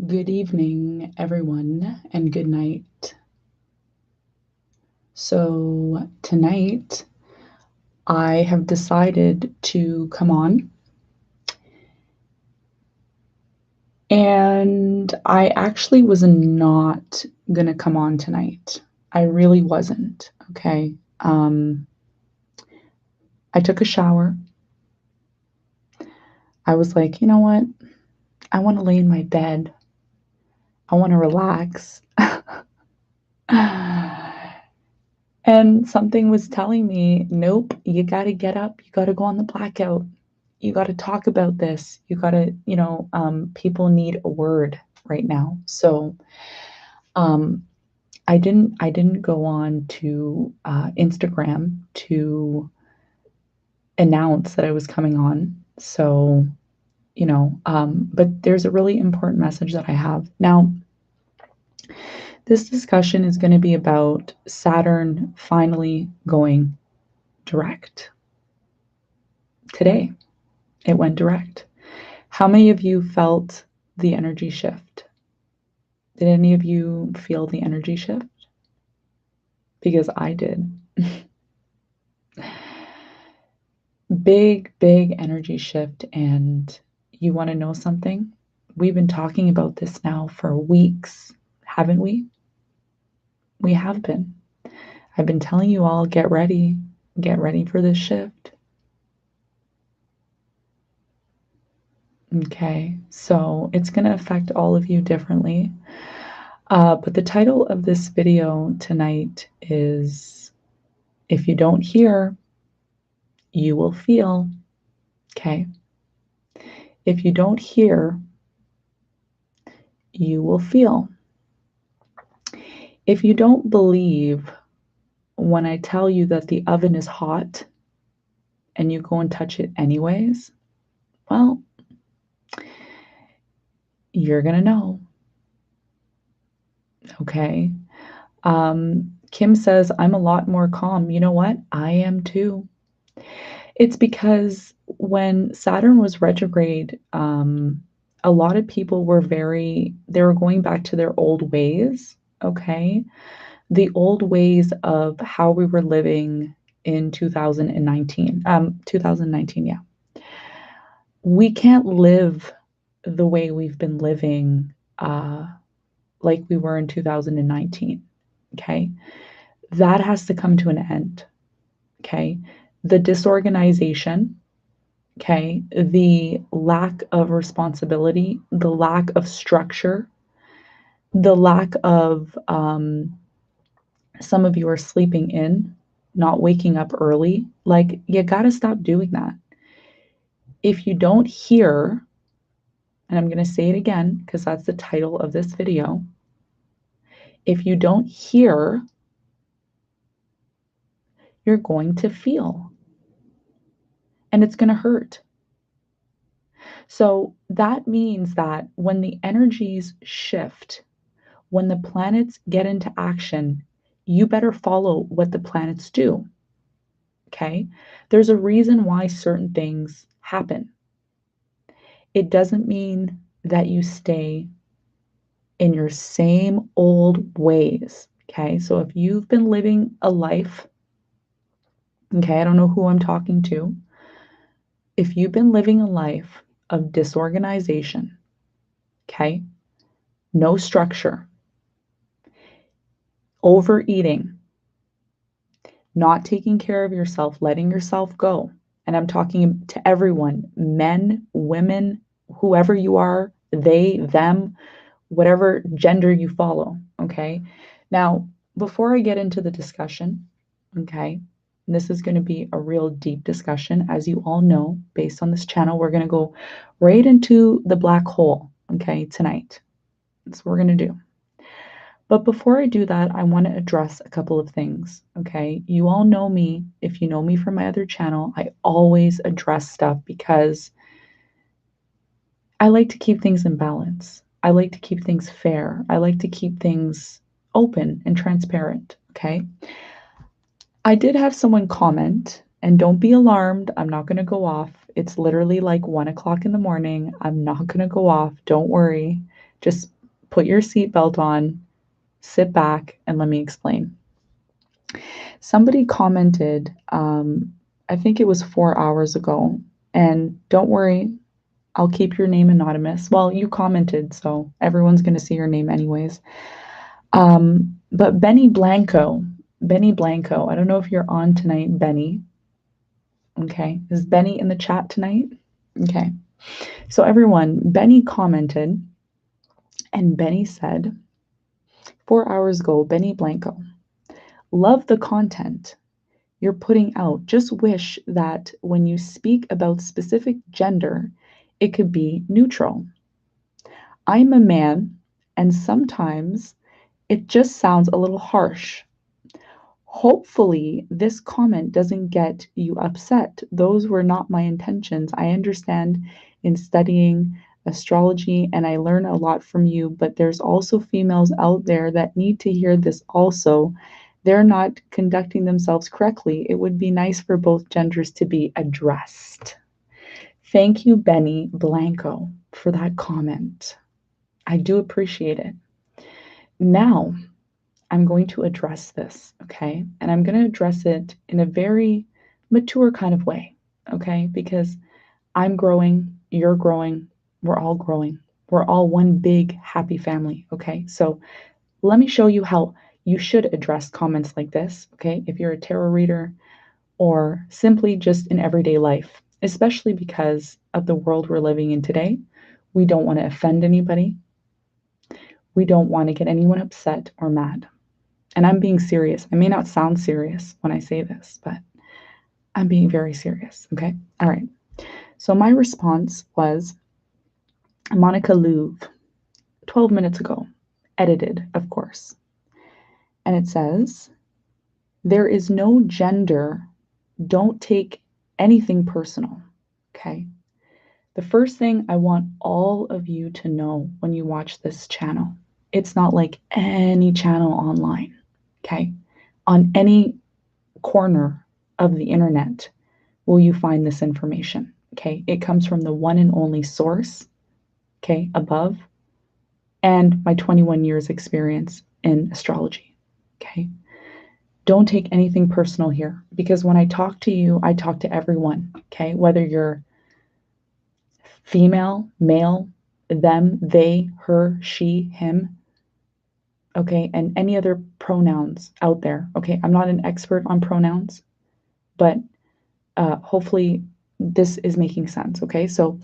Good evening, everyone, and good night. So, tonight I have decided to come on, and I actually was not going to come on tonight. I really wasn't. Okay. I took a shower. I was like, you know what? I want to lay in my bed, I want to relax. And something was telling me, nope, you got to get up. You got to go on the blackout. You got to talk about this. You got to, people need a word right now. So, um, I didn't go on to Instagram to announce that I was coming on. So, but there's a really important message that I have now. This discussion is going to be about Saturn finally going direct. Today, it went direct. How many of you felt the energy shift? Did any of you feel the energy shift? Because I did. Big energy shift. And you want to know something? We've been talking about this now for weeks, haven't we? We have been. I've been telling you all, get ready for this shift. Okay, so it's going to affect all of you differently. But the title of this video tonight is If You Don't Hear, You Will Feel. Okay. If you don't hear, you will feel. If you don't believe when I tell you that the oven is hot and you go and touch it anyways, well, you're going to know. Okay. Kim says, I'm a lot more calm. You know what? I am too. It's because when Saturn was retrograde, a lot of people were they were going back to their old ways. Okay. The old ways of how we were living in 2019. 2019, yeah. We can't live the way we've been living like we were in 2019. Okay. That has to come to an end. Okay. The disorganization, okay, the lack of responsibility, the lack of structure, the lack of some of you are sleeping in, not waking up early. Like, you got to stop doing that. If you don't hear, and I'm going to say it again because that's the title of this video. If you don't hear, you're going to feel, and it's going to hurt. So that means that when the energies shift, when the planets get into action, you better follow what the planets do. Okay? There's a reason why certain things happen. It doesn't mean that you stay in your same old ways. Okay? So if you've been living a life, okay, I don't know who I'm talking to. If you've been living a life of disorganization, okay, no structure, overeating, not taking care of yourself, letting yourself go. And I'm talking to everyone, men, women, whoever you are, they, them, whatever gender you follow. Okay. Now, before I get into the discussion, okay, this is going to be a real deep discussion. As you all know, based on this channel, we're going to go right into the black hole, okay, tonight. That's what we're going to do. But before I do that, I want to address a couple of things, okay? You all know me. If you know me from my other channel, I always address stuff because I like to keep things in balance. I like to keep things fair. I like to keep things open and transparent, okay? I did have someone comment, and don't be alarmed. I'm not going to go off. It's literally like 1 o'clock in the morning. I'm not going to go off. Don't worry. Just put your seatbelt on, sit back, and let me explain. Somebody commented, I think it was 4 hours ago, and don't worry, I'll keep your name anonymous. Well, you commented, so everyone's going to see your name anyways. But Benny Blanco, I don't know if you're on tonight, Benny. Okay, is Benny in the chat tonight? Okay, so everyone, Benny commented, and Benny said, 4 hours ago, Benny Blanco, love the content you're putting out. Just wish that when you speak about specific gender, it could be neutral. I'm a man, and sometimes it just sounds a little harsh. Hopefully, this comment doesn't get you upset. Those were not my intentions. I understand in studying astrology and I learn a lot from you, but there's also females out there that need to hear this also. They're not conducting themselves correctly. It would be nice for both genders to be addressed. Thank you, Benny Blanco, for that comment. I do appreciate it. Now, I'm going to address this, okay? And I'm going to address it in a very mature kind of way, okay? Because I'm growing, you're growing, we're all growing. We're all one big happy family, okay? So let me show you how you should address comments like this, okay? If you're a tarot reader or simply just in everyday life, especially because of the world we're living in today. We don't want to offend anybody. We don't want to get anyone upset or mad. And I'm being serious. I may not sound serious when I say this, but I'm being very serious, okay? All right. So my response was Monica Louv, 12 minutes ago, edited, of course. And it says, there is no gender. Don't take anything personal, okay? The first thing I want all of you to know when you watch this channel, it's not like any channel online, okay? On any corner of the internet will you find this information, okay? It comes from the one and only source, okay, above, and my 21 years experience in astrology, okay? Don't take anything personal here, because when I talk to you, I talk to everyone, okay? Whether you're female, male, them, they, her, she, him, okay, and any other pronouns out there, okay? I'm not an expert on pronouns, but hopefully this is making sense, okay? So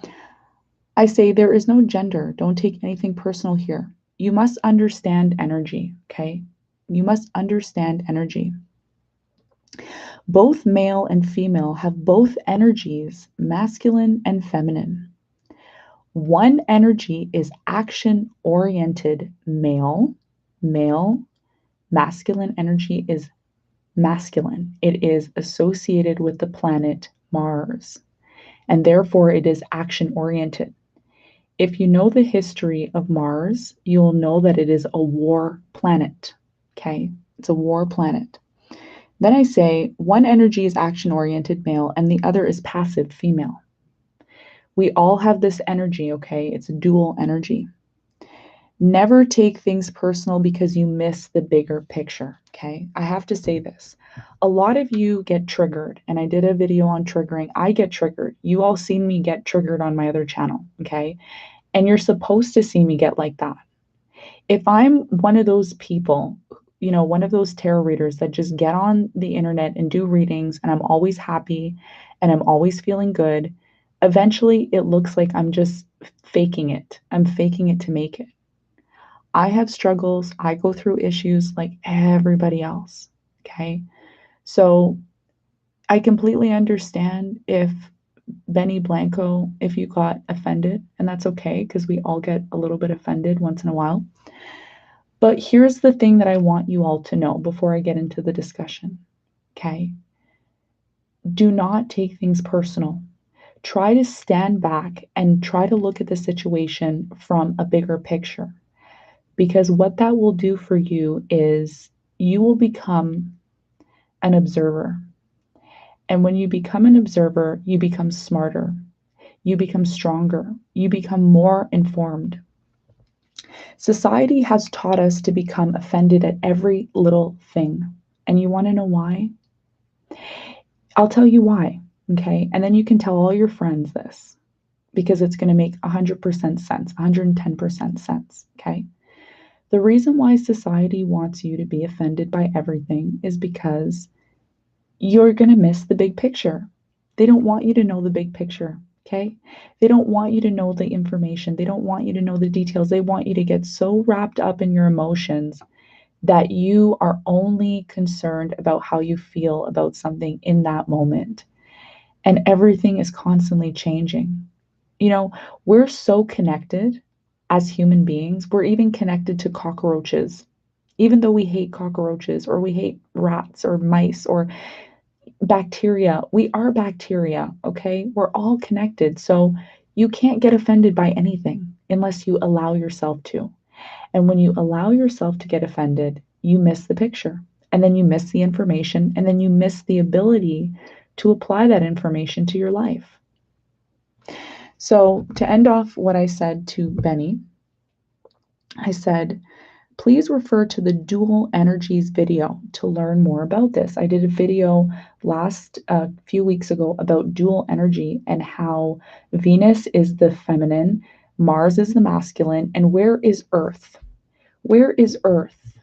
I say there is no gender. Don't take anything personal here. You must understand energy, okay? You must understand energy. Both male and female have both energies, masculine and feminine. One energy is action-oriented male. Masculine energy is masculine. It is associated with the planet Mars, and therefore it is action-oriented. If you know the history of Mars, you'll know that it is a war planet, okay? It's a war planet. Then I say one energy is action-oriented male and the other is passive female. We all have this energy, okay? It's a dual energy. Never take things personal because you miss the bigger picture, okay? I have to say this. A lot of you get triggered, and I did a video on triggering. I get triggered. You all seen me get triggered on my other channel, okay? And you're supposed to see me get like that. If I'm one of those people, you know, one of those tarot readers that just get on the internet and do readings and I'm always happy and I'm always feeling good, eventually it looks like I'm just faking it. I'm faking it to make it. I have struggles. I go through issues like everybody else, okay? So I completely understand if Benny Blanco, if you got offended, and that's okay because we all get a little bit offended once in a while. But here's the thing that I want you all to know before I get into the discussion, okay? Do not take things personal. Try to stand back and try to look at the situation from a bigger picture, because what that will do for you is you will become an observer. And when you become an observer, you become smarter, you become stronger, you become more informed. Society has taught us to become offended at every little thing. And you want to know why? I'll tell you why, okay? And then you can tell all your friends this because it's going to make 100% sense, 110% sense, okay? The reason why society wants you to be offended by everything is because you're going to miss the big picture. They don't want you to know the big picture, okay? They don't want you to know the information. They don't want you to know the details. They want you to get so wrapped up in your emotions that you are only concerned about how you feel about something in that moment. And everything is constantly changing. You know, we're so connected as human beings. We're even connected to cockroaches. Even though we hate cockroaches or we hate rats or mice or bacteria, we are bacteria, okay? We're all connected. So you can't get offended by anything unless you allow yourself to. And when you allow yourself to get offended, you miss the picture. And then you miss the information. And then you miss the ability to apply that information to your life. So, to end off what I said to Benny, I said, please refer to the dual energies video to learn more about this. I did a video last few weeks ago about dual energy and how Venus is the feminine, Mars is the masculine, and where is Earth? Where is Earth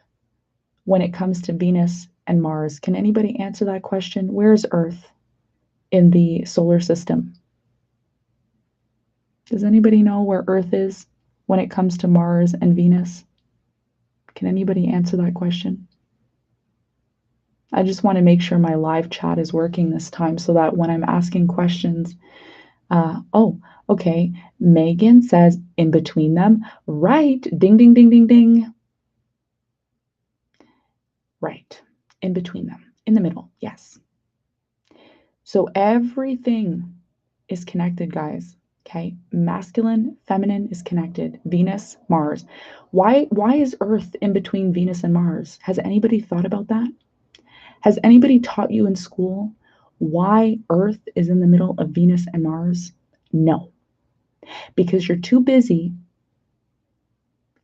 when it comes to Venus and Mars? Can anybody answer that question? Where is Earth in the solar system? Does anybody know where Earth is when it comes to Mars and Venus? Can anybody answer that question? I just want to make sure my live chat is working this time so that when I'm asking questions, oh, okay. Megan says in between them, right. Ding, ding, ding, ding, ding. Right. In between them. In the middle. Yes. So everything is connected, guys. Okay. Masculine, feminine is connected. Venus, Mars. Why is Earth in between Venus and Mars? Has anybody thought about that? Has anybody taught you in school why Earth is in the middle of Venus and Mars? No, because you're too busy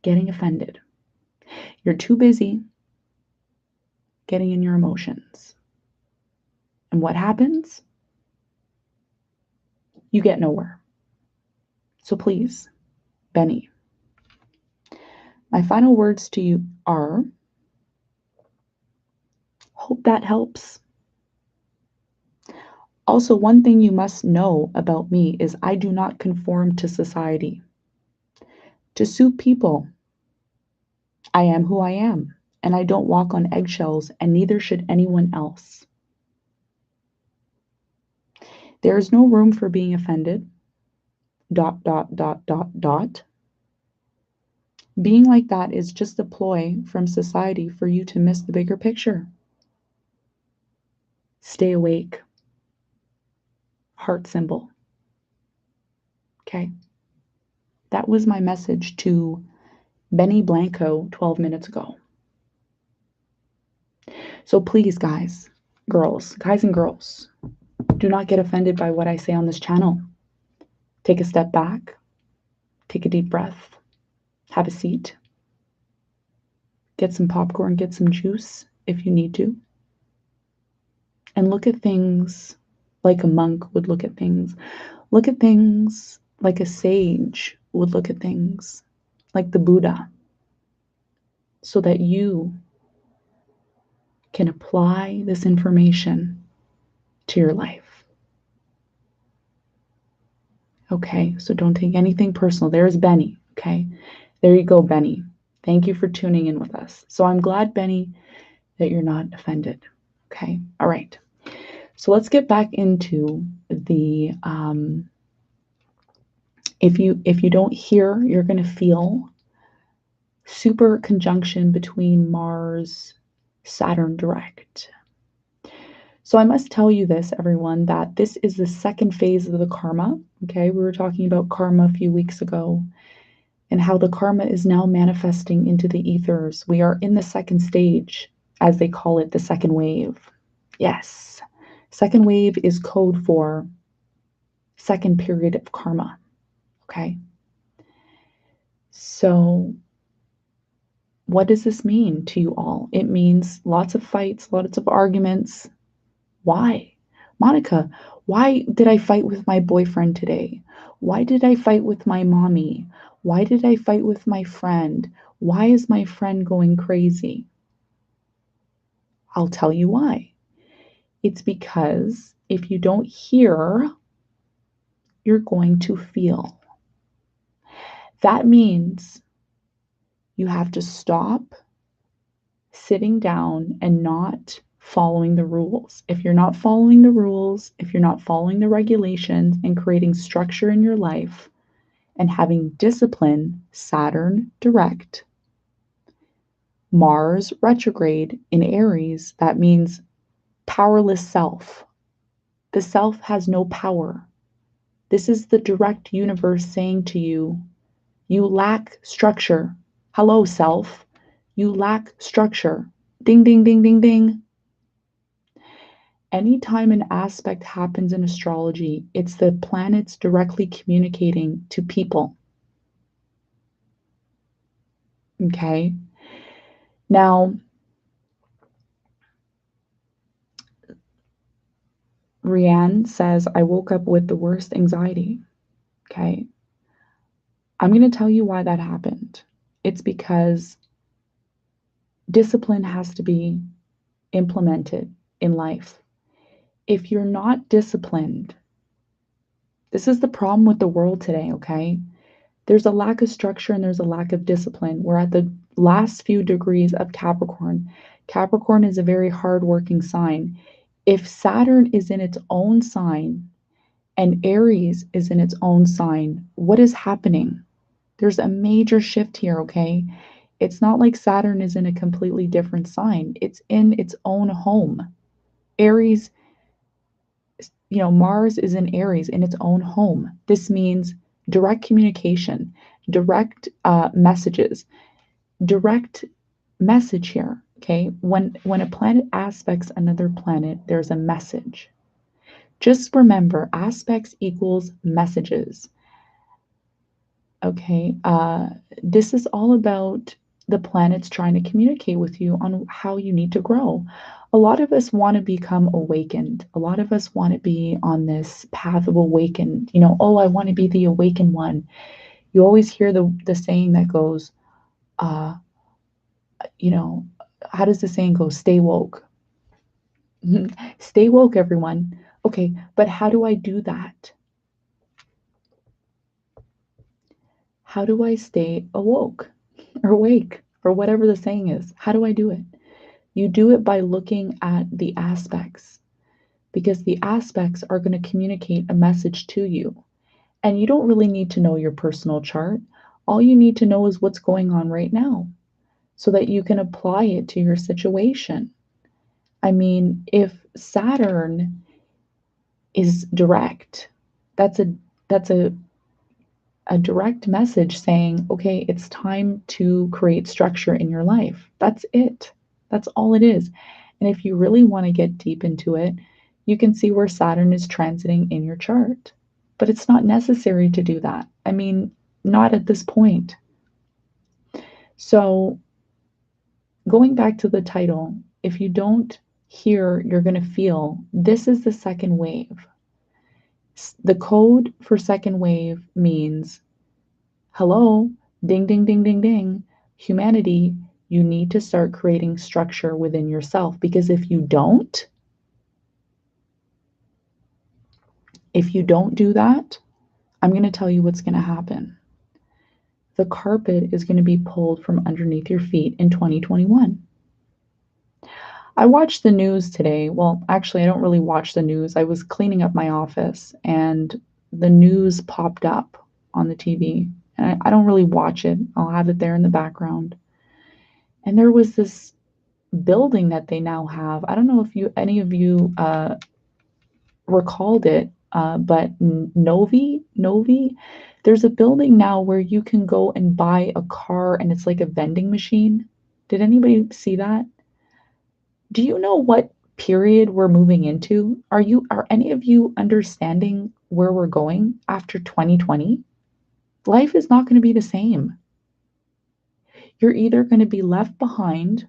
getting offended. You're too busy getting in your emotions. And what happens? You get nowhere. So please, Benny, my final words to you are, hope that helps. Also, one thing you must know about me is I do not conform to society. To suit people, I am who I am, and I don't walk on eggshells, and neither should anyone else. There is no room for being offended. ... Being like that is just a ploy from society for you to miss the bigger picture. Stay awake. Heart symbol. Okay. That was my message to Benny Blanco 12 minutes ago. So please, guys and girls, do not get offended by what I say on this channel. Take a step back. Take a deep breath. Have a seat. Get some popcorn, get some juice if you need to. And look at things like a monk would look at things. Look at things like a sage would look at things, like the Buddha, so that you can apply this information to your life. Okay, so don't take anything personal. There's Benny, okay? There you go, Benny. Thank you for tuning in with us. So I'm glad, Benny, that you're not offended. Okay, all right. So let's get back into the, if you don't hear, you're going to feel super conjunction between Mars, Saturn direct. So I must tell you this, everyone, that this is the second phase of the karma. Okay, we were talking about karma a few weeks ago and how the karma is now manifesting into the ethers. We are in the second stage, as they call it, the second wave. Yes, second wave is code for second period of karma. Okay, so What does this mean to you all? It means lots of fights, lots of arguments. Why? Monica, why did I fight with my boyfriend today? Why did I fight with my mommy? Why did I fight with my friend? Why is my friend going crazy? I'll tell you why. It's because if you don't hear, you're going to feel. That means you have to stop sitting down and not following the rules. If you're not following the rules, if you're not following the regulations and creating structure in your life and having discipline, Saturn direct, Mars retrograde in Aries, that means powerless self. The self has no power. This is the direct universe saying to you, you lack structure. Hello, self. You lack structure. Ding, ding, ding, ding, ding. Anytime an aspect happens in astrology, it's the planets directly communicating to people. Okay? Now, Rianne says, I woke up with the worst anxiety. Okay? I'm going to tell you why that happened. It's because discipline has to be implemented in life. If you're not disciplined, this is the problem with the world today, okay? There's a lack of structure and there's a lack of discipline. We're at the last few degrees of Capricorn. Capricorn is a very hardworking sign. If Saturn is in its own sign and Aries is in its own sign, what is happening? There's a major shift here, okay? It's not like Saturn is in a completely different sign. It's in its own home. Aries, Mars is in Aries in its own home. This means direct communication, direct messages, direct message here. Okay, when a planet aspects another planet, there's a message. Just remember, aspects equals messages. Okay, this is all about the planets trying to communicate with you on how you need to grow. A lot of us want to become awakened. A lot of us want to be on this path of awakened. Oh, I want to be the awakened one. You always hear the saying that goes, uh, you know, how does the saying go? Stay woke. Stay woke, everyone. Okay, but how do I do that? How do I stay awoke or awake or whatever the saying is? How do I do it? You do it by looking at the aspects because the aspects are going to communicate a message to you. And you don't really need to know your personal chart. All you need to know is what's going on right now so that you can apply it to your situation. I mean, if Saturn is direct, that's a direct message saying, okay, it's time to create structure in your life. That's it. That's all it is. And if you really want to get deep into it, you can see where Saturn is transiting in your chart. But it's not necessary to do that. I mean, not at this point. So, going back to the title, if you don't hear, you're going to feel. This is the second wave. The code for second wave means hello, ding, ding, ding, ding, ding. Humanity, you need to start creating structure within yourself because if you don't do that, I'm going to tell you what's going to happen. The carpet is going to be pulled from underneath your feet in 2021. I watched the news today. Well, actually, I don't really watch the news. I was cleaning up my office and the news popped up on the TV. And I don't really watch it. I'll have it there in the background. And there was this building that they now have. I don't know if any of you recalled it, but Novi, there's a building now where you can go and buy a car and it's like a vending machine. Did anybody see that? Do you know what period we're moving into? Are any of you understanding where we're going after 2020? Life is not going to be the same. You're either going to be left behind,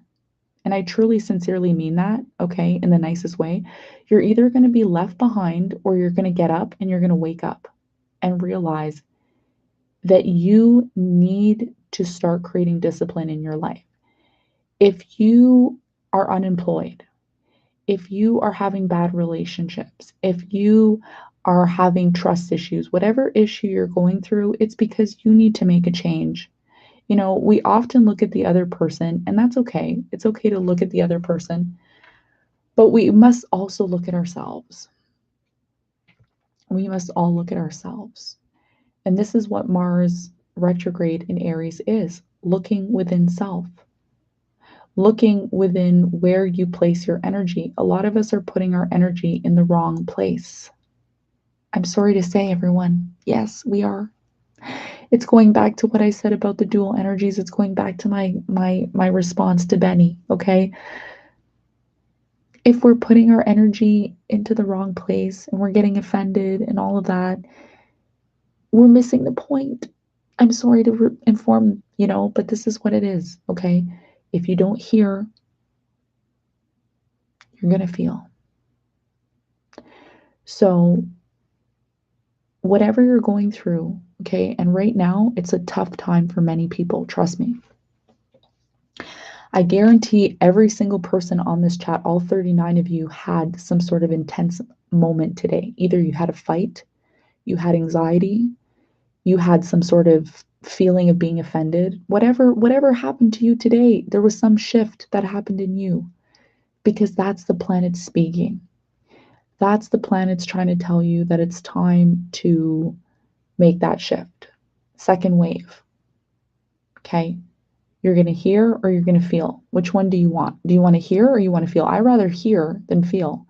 and I truly, sincerely mean that, okay, in the nicest way. You're either going to be left behind or you're going to get up and you're going to wake up and realize that you need to start creating discipline in your life. If you are unemployed, if you are having bad relationships, if you are having trust issues, whatever issue you're going through, it's because you need to make a change. You know, we often look at the other person, and that's okay. It's okay to look at the other person, but we must also look at ourselves. We must all look at ourselves. And this is what Mars retrograde in Aries is, looking within self, looking within where you place your energy. A lot of us are putting our energy in the wrong place. I'm sorry to say, everyone. Yes, we are. It's going back to what I said about the dual energies. It's going back to my response to Benny, okay? If we're putting our energy into the wrong place and we're getting offended and all of that, we're missing the point. I'm sorry to inform, but this is what it is, okay? If you don't hear, you're going to feel. So, whatever you're going through, okay, and right now it's a tough time for many people, trust me. I guarantee every single person on this chat, all 39 of you, had some sort of intense moment today. Either you had a fight, you had anxiety, you had some sort of feeling of being offended. Whatever happened to you today, there was some shift that happened in you, because that's the planet speaking. That's the planet's trying to tell you that it's time to make that shift. Second wave. Okay? You're going to hear or you're going to feel. Which one do you want? Do you want to hear or you want to feel? I rather hear than feel.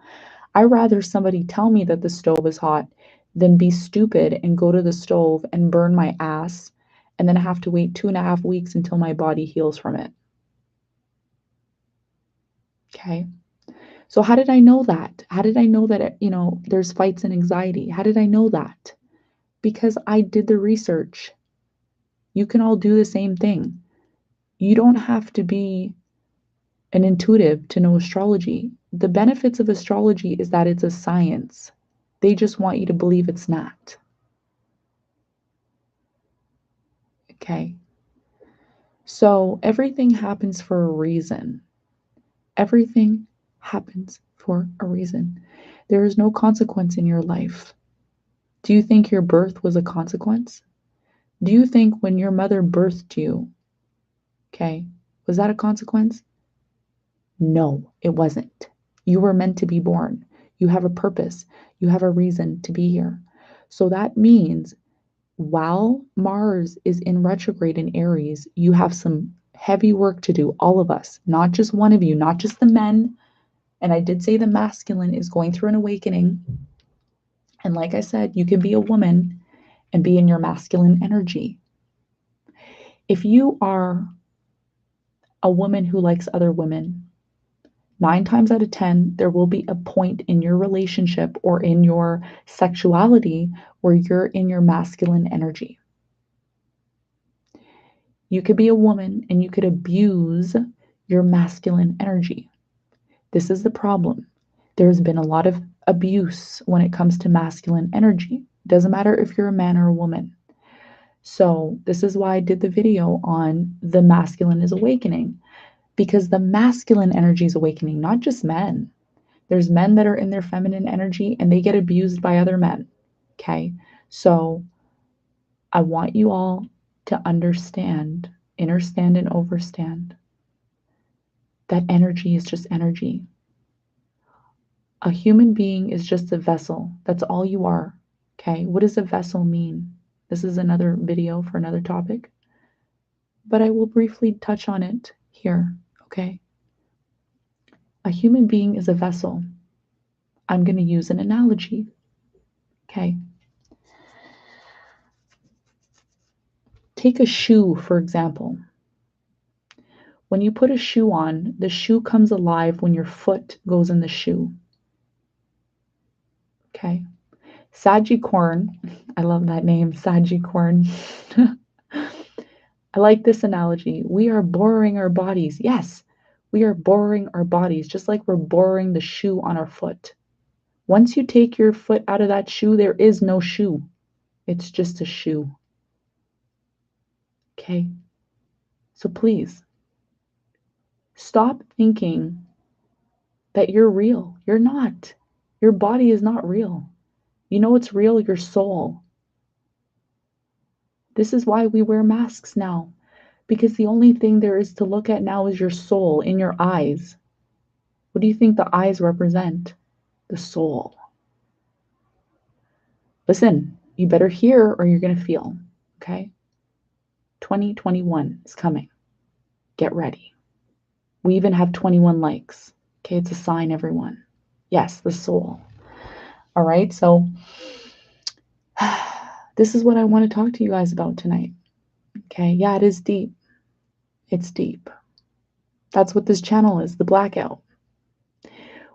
I rather somebody tell me that the stove is hot than be stupid and go to the stove and burn my ass and then have to wait 2.5 weeks until my body heals from it. Okay. So how did I know that? How did I know that, there's fights and anxiety? How did I know that? Because I did the research. You can all do the same thing. You don't have to be an intuitive to know astrology. The benefits of astrology is that it's a science. They just want you to believe it's not. Okay. So everything happens for a reason. Everything happens for a reason. There is no consequence in your life. Do you think your birth was a consequence? Do you think when your mother birthed you, okay, was that a consequence? No, it wasn't. You were meant to be born. You have a purpose. You have a reason to be here. So that means while Mars is in retrograde in Aries, you have some heavy work to do, all of us, not just one of you, not just the men. And I did say the masculine is going through an awakening. And like I said, you can be a woman and be in your masculine energy. If you are a woman who likes other women, 9 times out of 10, there will be a point in your relationship or in your sexuality where you're in your masculine energy. You could be a woman and you could abuse your masculine energy. This is the problem. There's been a lot of abuse when it comes to masculine energy. Doesn't matter if you're a man or a woman. So this is why I did the video on the masculine is awakening, because the masculine energy is awakening, not just men. There's men that are in their feminine energy and they get abused by other men. Okay. So I want you all to understand, understand and overstand that energy is just energy. A human being is just a vessel. That's all you are. Okay. What does a vessel mean? This is another video for another topic, but I will briefly touch on it here. Okay. A human being is a vessel. I'm going to use an analogy. Okay. Take a shoe, for example. When you put a shoe on, the shoe comes alive when your foot goes in the shoe. Okay. Sagicorn, I love that name, Sagicorn. I like this analogy. We are borrowing our bodies. Yes, we are borrowing our bodies, just like we're borrowing the shoe on our foot. Once you take your foot out of that shoe, there is no shoe. It's just a shoe. Okay? So please, stop thinking that you're real. You're not. Your body is not real. You know what's real? Your soul. This is why we wear masks now, because the only thing there is to look at now is your soul in your eyes. What do you think the eyes represent? The soul. Listen, you better hear or you're going to feel, okay? 2021 is coming. Get ready. We even have 21 likes. Okay, it's a sign, everyone. Yes, the soul. All right, so this is what I want to talk to you guys about tonight. Okay, yeah, it is deep. It's deep. That's what this channel is, the blackout.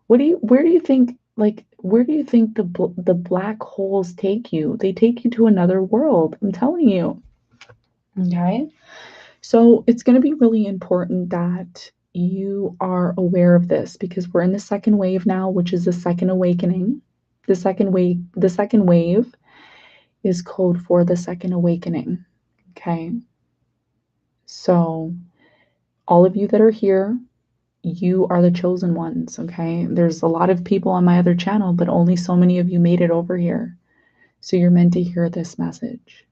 Where do you think the black holes take you? They take you to another world. I'm telling you. Okay? So, it's going to be really important that you are aware of this because we're in the second wave now, which is the second awakening. The second wave is code for the second awakening. Okay? So, all of you that are here, you are the chosen ones, okay? There's a lot of people on my other channel, but only so many of you made it over here. So you're meant to hear this message,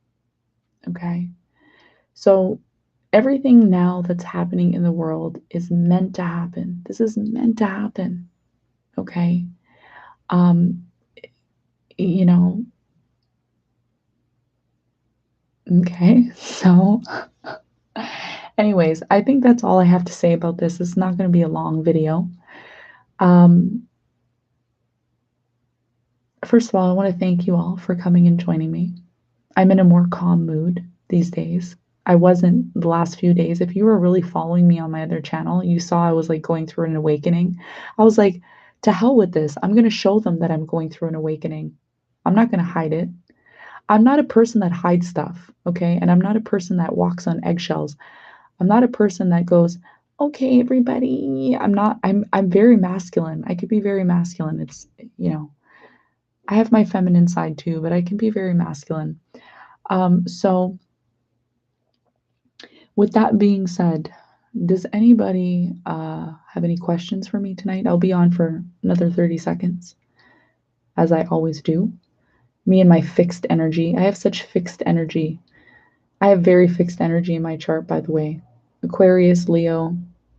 okay? So everything now that's happening in the world is meant to happen. This is meant to happen, okay? Um, you know, okay? So anyways, I think that's all I have to say about this. It's not going to be a long video. First of all, I want to thank you all for coming and joining me. I'm in a more calm mood these days. I wasn't the last few days. If you were really following me on my other channel, you saw I was like going through an awakening. I was like, to hell with this. I'm going to show them that I'm going through an awakening. I'm not going to hide it. I'm not a person that hides stuff, okay? And I'm not a person that walks on eggshells. I'm not a person that goes, okay, everybody. I'm very masculine. I could be very masculine. It's, I have my feminine side too, but I can be very masculine. So with that being said, does anybody have any questions for me tonight? I'll be on for another 30 seconds, as I always do. Me and my fixed energy. I have such fixed energy. I have very fixed energy in my chart, by the way. Aquarius, Leo,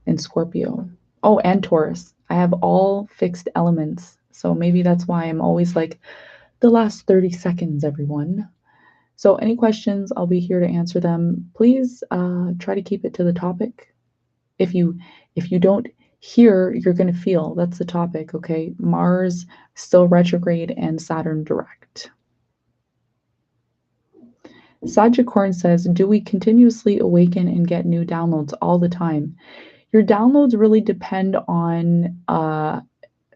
and Scorpio. Oh, and Taurus. I have all fixed elements. So maybe that's why I'm always like, the last 30 seconds, everyone. So any questions, I'll be here to answer them. Please try to keep it to the topic. If you don't hear, you're going to feel. That's the topic, okay? Mars still retrograde and Saturn direct. Sagicorn says, do we continuously awaken and get new downloads all the time? Your downloads really depend on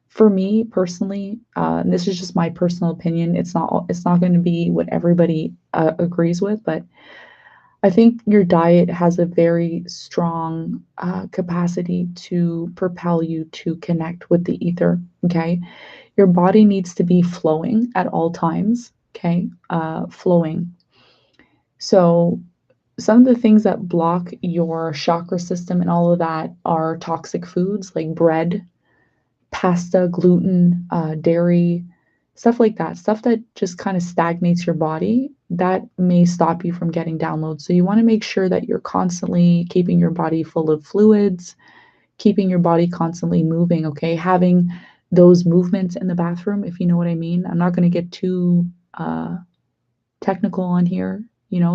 for me personally, and this is just my personal opinion. It's not going to be what everybody agrees with, but I think your diet has a very strong capacity to propel you to connect with the ether. Okay, your body needs to be flowing at all times. Okay, flowing. So some of the things that block your chakra system and all of that are toxic foods like bread, pasta, gluten, dairy, stuff like that. Stuff that just kind of stagnates your body, that may stop you from getting downloads. So you want to make sure that you're constantly keeping your body full of fluids, keeping your body constantly moving, okay? Having those movements in the bathroom, if you know what I mean. I'm not going to get too technical on here,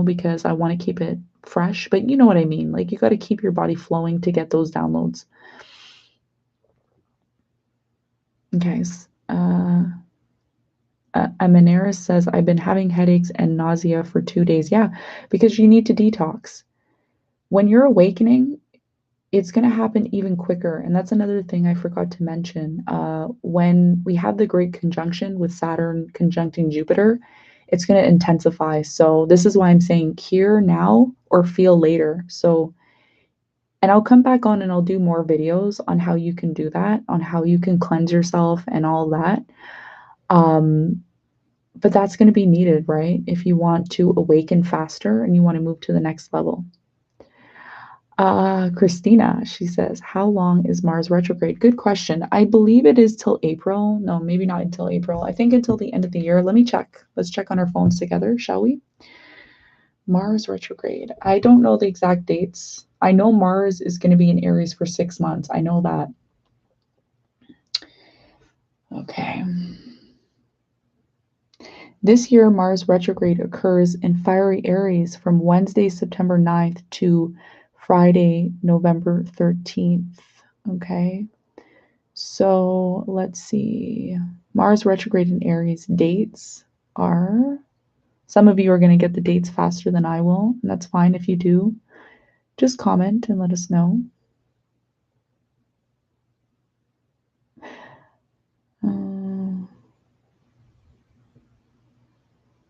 because I want to keep it fresh, but you know what I mean. Like, you got to keep your body flowing to get those downloads. Okay. Amenaris says, I've been having headaches and nausea for 2 days. Yeah, because you need to detox. When you're awakening, it's going to happen even quicker. And that's another thing I forgot to mention. When we have the great conjunction with Saturn conjuncting Jupiter, it's going to intensify. So this is why I'm saying here now, or feel later. So, and I'll come back on and I'll do more videos on how you can do that, on how you can cleanse yourself and all that. But that's going to be needed, right? If you want to awaken faster and you want to move to the next level. Christina, she says, how long is Mars retrograde? Good question. I believe it is till April. No, maybe not until April. I think until the end of the year. Let me check. Let's check on our phones together, shall we? Mars retrograde. I don't know the exact dates. I know Mars is going to be in Aries for 6 months. I know that. Okay. This year, Mars retrograde occurs in fiery Aries from Wednesday, September 9th to Friday, November 13th. Okay. So let's see. Mars retrograde in Aries dates are, some of you are going to get the dates faster than I will, and that's fine if you do. Just comment and let us know.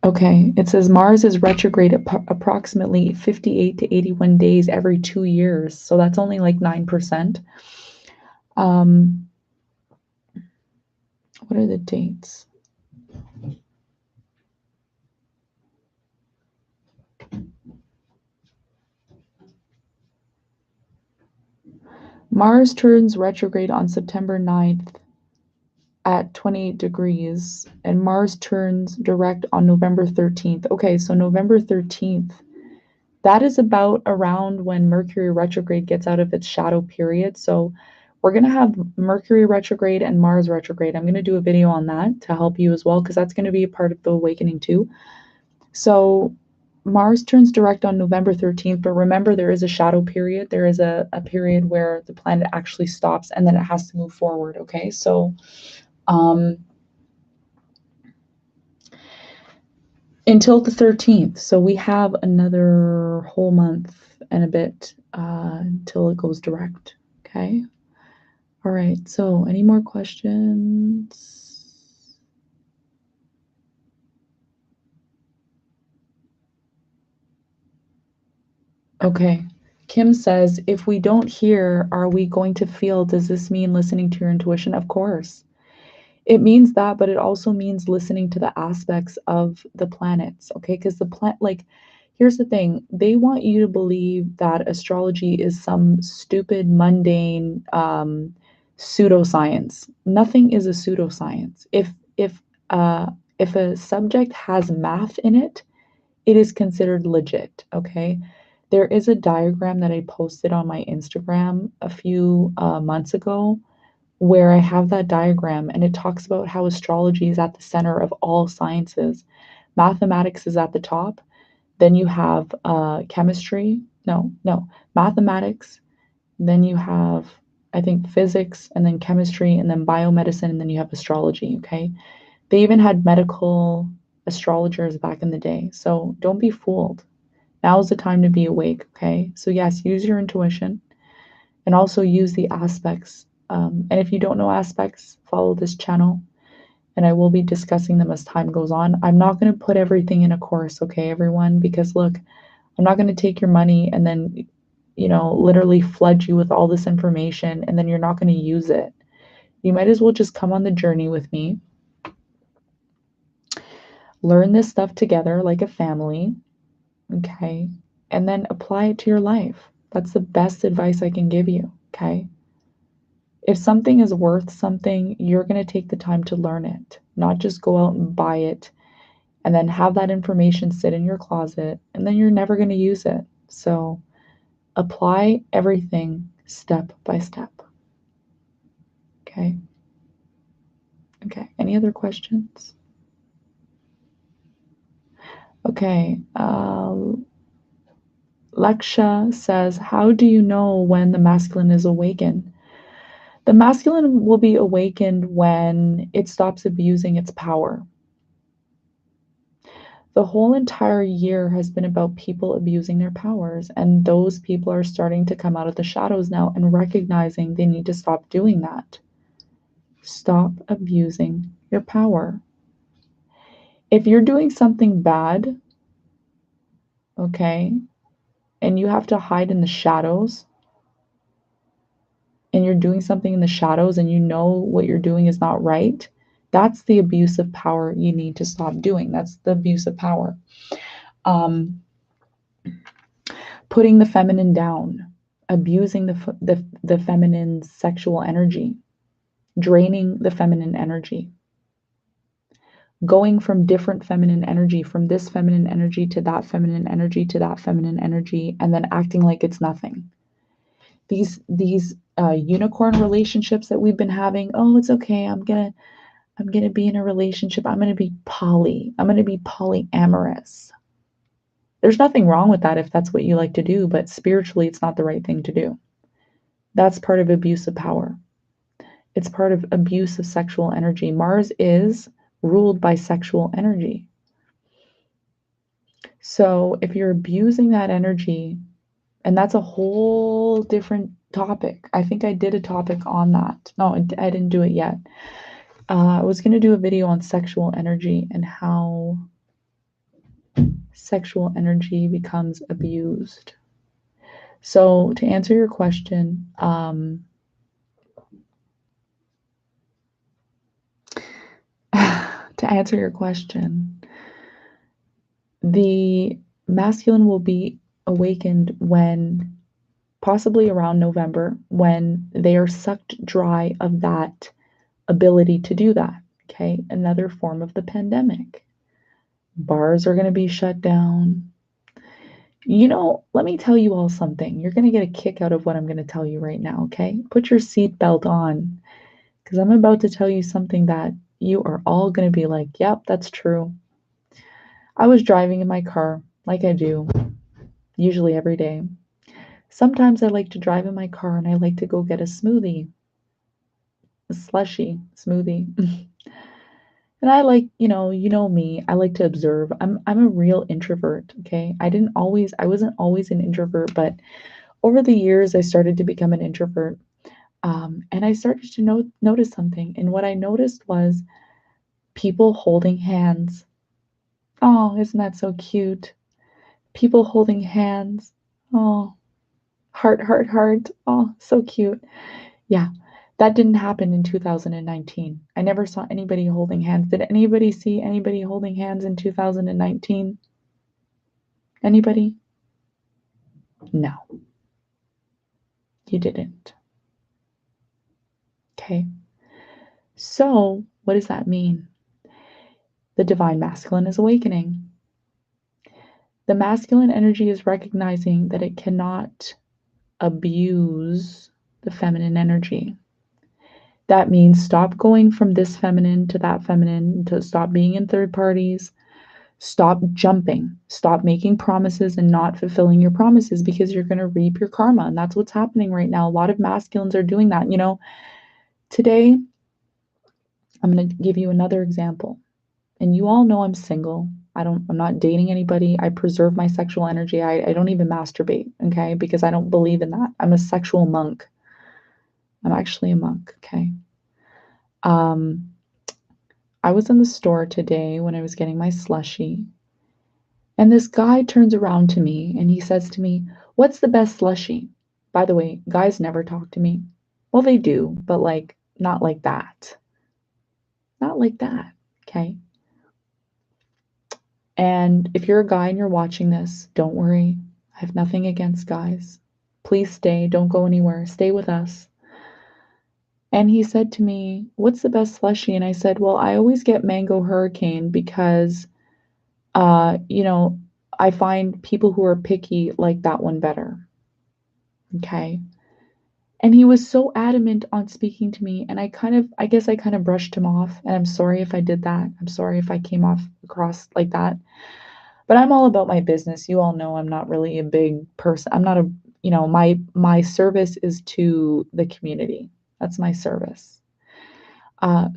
Okay, it says Mars is retrograde approximately 58 to 81 days every 2 years. So that's only like 9%. What are the dates? Mars turns retrograde on September 9th at 28 degrees, and Mars turns direct on November 13th. Okay, so November 13th, that is about around when Mercury retrograde gets out of its shadow period. So we're going to have Mercury retrograde and Mars retrograde. I'm going to do a video on that to help you as well, because that's going to be a part of the awakening too. So Mars turns direct on November 13th, but remember there is a shadow period. There is a period where the planet actually stops and then it has to move forward, okay? So until the 13th. So we have another whole month and a bit until it goes direct, okay? All right, so any more questions? Okay. Kim says, if we don't hear, are we going to feel? Does this mean listening to your intuition? Of course. It means that, but it also means listening to the aspects of the planets, okay? Because here's the thing, they want you to believe that astrology is some stupid, mundane pseudoscience. Nothing is a pseudoscience. If a subject has math in it, it is considered legit, okay? There is a diagram that I posted on my Instagram a few months ago where I have that diagram, and it talks about how astrology is at the center of all sciences. Mathematics is at the top. Then you have chemistry. No, mathematics. Then you have, I think, physics, and then chemistry, and then biomedicine, and then you have astrology, okay? They even had medical astrologers back in the day. So don't be fooled. Now's the time to be awake, okay? So yes, use your intuition and also use the aspects. And if you don't know aspects, follow this channel and I will be discussing them as time goes on. I'm not going to put everything in a course, okay, everyone? Because look, I'm not going to take your money and then, literally flood you with all this information and then you're not going to use it. You might as well just come on the journey with me. Learn this stuff together like a family, okay? And then apply it to your life. That's the best advice I can give you, okay? If something is worth something, you're going to take the time to learn it, not just go out and buy it and then have that information sit in your closet and then you're never going to use it. So apply everything step by step. Okay. Okay. Any other questions? Okay. Leksha says, how do you know when the masculine is awakened? The masculine will be awakened when it stops abusing its power. The whole entire year has been about people abusing their powers, and those people are starting to come out of the shadows now and recognizing they need to stop doing that. Stop abusing your power. If you're doing something bad, okay, and you have to hide in the shadows, and you're doing something in the shadows and you know what you're doing is not right, that's the abuse of power you need to stop doing. That's the abuse of power. Um, Putting the feminine down, abusing the feminine sexual energy, draining the feminine energy, going from different feminine energy, from this feminine energy to that feminine energy to that feminine energy, and then acting like it's nothing. These unicorn relationships that we've been having. Oh, it's okay. I'm gonna be in a relationship. I'm gonna be poly. I'm gonna be polyamorous. There's nothing wrong with that if that's what you like to do, but spiritually, it's not the right thing to do. That's part of abuse of power. It's part of abuse of sexual energy. Mars is ruled by sexual energy. So if you're abusing that energy, and that's a whole different topic. I think I did a topic on that. No, I didn't do it yet. I was going to do a video on sexual energy and how sexual energy becomes abused. So to answer your question, the masculine will be awakened when possibly around November, when they are sucked dry of that ability to do that. Okay, another form of the pandemic. Bars are going to be shut down. You know, let me tell you all something. You're going to get a kick out of what I'm going to tell you right now, okay? Put your seatbelt on because I'm about to tell you something that you are all going to be like, yep, that's true. I was driving in my car, like I do, usually every day. Sometimes I like to drive in my car and I like to go get a smoothie, a slushy smoothie. And I like, you know me, I like to observe. I'm a real introvert, okay? I wasn't always an introvert, but over the years I started to become an introvert. And I started to notice something. And what I noticed was people holding hands. Oh, isn't that so cute? People holding hands. Oh, heart, heart, heart. Oh, so cute. Yeah, that didn't happen in 2019. I never saw anybody holding hands. Did anybody see anybody holding hands in 2019? Anybody? No, you didn't. Okay. So, what does that mean? The divine masculine is awakening. The masculine energy is recognizing that it cannot abuse the feminine energy. That means stop going from this feminine to that feminine, to stop being in third parties, stop jumping, stop making promises and not fulfilling your promises because you're going to reap your karma. And that's what's happening right now. A lot of masculines are doing that. Today, I'm going to give you another example. And you all know I'm single. I'm not dating anybody. I preserve my sexual energy. I don't even masturbate, okay? Because I don't believe in that. I'm a sexual monk. I'm actually a monk, okay? Um, I was in the store today when I was getting my slushie, and this guy turns around to me and he says to me, "What's the best slushie?" By the way, guys never talk to me. Well, they do, but like not like that. Not like that, okay? And if you're a guy and you're watching this, don't worry. I have nothing against guys. Please stay. Don't go anywhere. Stay with us. And he said to me, "What's the best slushie?" And I said, "Well, I always get Mango Hurricane because, uh, you know, I find people who are picky like that one better." Okay. And he was so adamant on speaking to me. And I guess I kind of brushed him off. And I'm sorry if I did that. I'm sorry if I came off across like that. But I'm all about my business. You all know I'm not really a big person. I'm not a, my service is to the community. That's my service.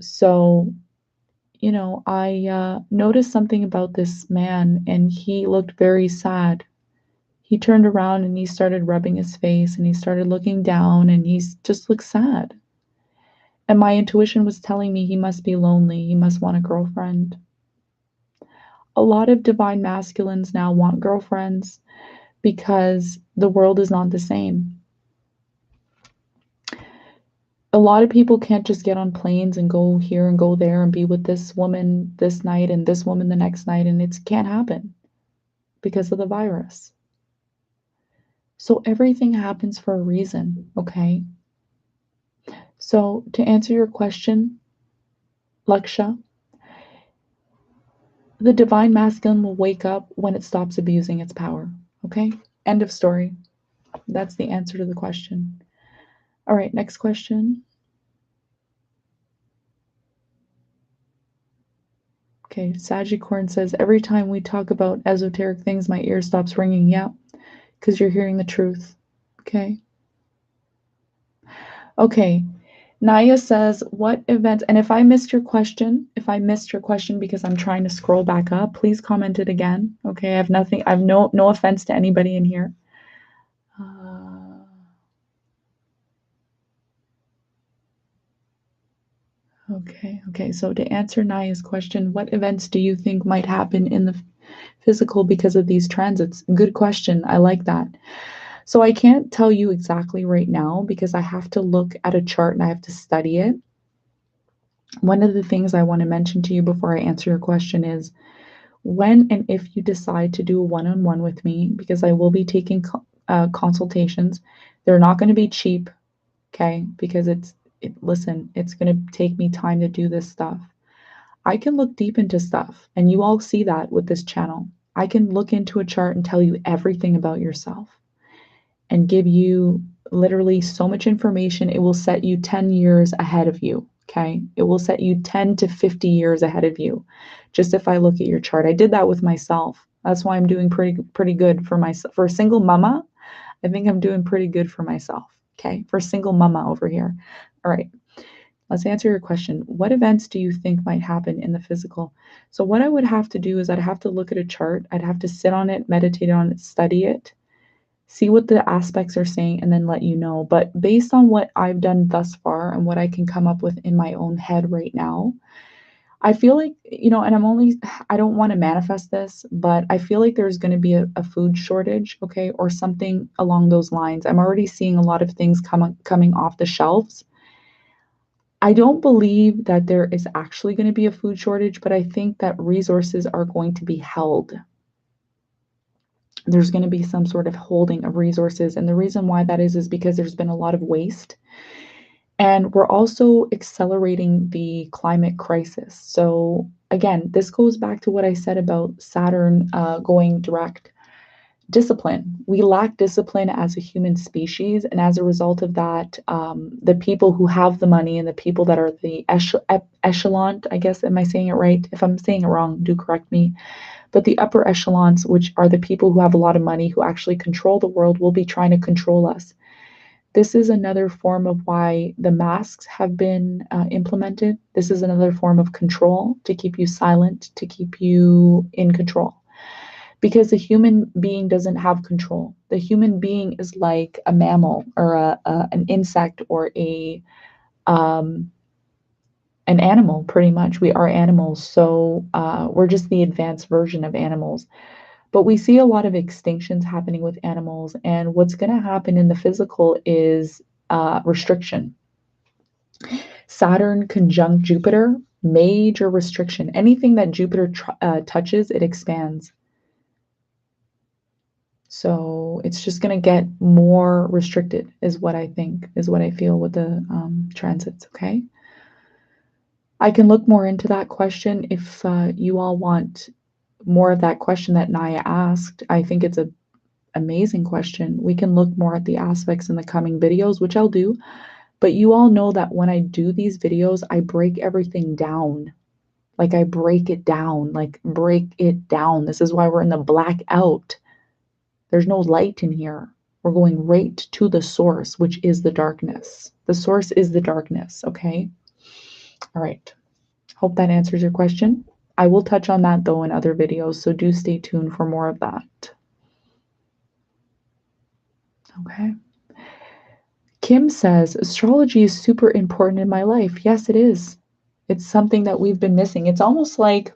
So, I noticed something about this man and he looked very sad. He turned around and he started rubbing his face and he started looking down and he just looked sad. And my intuition was telling me he must be lonely. He must want a girlfriend. A lot of divine masculines now want girlfriends because the world is not the same. A lot of people can't just get on planes and go here and go there and be with this woman this night and this woman the next night, and it can't happen because of the virus. So everything happens for a reason, okay? So to answer your question, Laksha, the divine masculine will wake up when it stops abusing its power, okay? End of story. That's the answer to the question. All right, next question. Okay, Sagicorn says, every time we talk about esoteric things, my ear stops ringing. Yeah, because you're hearing the truth. Okay. Okay. Naya says, what events, and if I missed your question because I'm trying to scroll back up, please comment it again. Okay, I have no offense to anybody in here. Okay, so to answer Naya's question, what events do you think might happen in the physical because of these transits? Good question. I like that. So I can't tell you exactly right now because I have to look at a chart and I have to study it. One of the things I want to mention to you before I answer your question is when and if you decide to do a one-on-one with me, because I will be taking consultations, they're not going to be cheap, okay? Because listen, it's going to take me time to do this stuff. I can look deep into stuff, and you all see that with this channel. I can look into a chart and tell you everything about yourself and give you literally so much information. It will set you 10 years ahead of you, okay? It will set you 10 to 50 years ahead of you. Just if I look at your chart. I did that with myself. That's why I'm doing pretty good for myself. For a single mama, I think I'm doing pretty good for myself, okay? For a single mama over here. All right. Let's answer your question. What events do you think might happen in the physical? So what I would have to do is I'd have to look at a chart. I'd have to sit on it, meditate on it, study it, see what the aspects are saying, and then let you know. But based on what I've done thus far and what I can come up with in my own head right now, I feel like, and I don't want to manifest this, but I feel like there's going to be a food shortage, okay, or something along those lines. I'm already seeing a lot of things coming off the shelves. I don't believe that there is actually going to be a food shortage, but I think that resources are going to be held. There's going to be some sort of holding of resources. And the reason why that is because there's been a lot of waste. And we're also accelerating the climate crisis. So again, this goes back to what I said about Saturn going direct. Discipline. We lack discipline as a human species, and as a result of that, the people who have the money and the people that are the echelon, I guess, am I saying it right? If I'm saying it wrong, do correct me. But the upper echelons, which are the people who have a lot of money, who actually control the world, will be trying to control us. This is another form of why the masks have been implemented. This is another form of control to keep you silent, to keep you in control. Because the human being doesn't have control. The human being is like a mammal or an insect or an animal, pretty much. We are animals, so we're just the advanced version of animals. But we see a lot of extinctions happening with animals, and what's going to happen in the physical is restriction. Saturn conjunct Jupiter, major restriction. Anything that Jupiter touches, it expands. So it's just going to get more restricted, is what I think, is what I feel with the transits, okay? I can look more into that question if you all want more of that question that Naya asked. I think it's an amazing question. We can look more at the aspects in the coming videos, which I'll do. But you all know that when I do these videos, I break everything down. Like I break it down, like break it down. This is why we're in the blackout. There's no light in here. We're going right to the source, which is the darkness. The source is the darkness, okay? All right. Hope that answers your question. I will touch on that though in other videos, so do stay tuned for more of that. Okay. Kim says, astrology is super important in my life. Yes, it is. It's something that we've been missing. It's almost like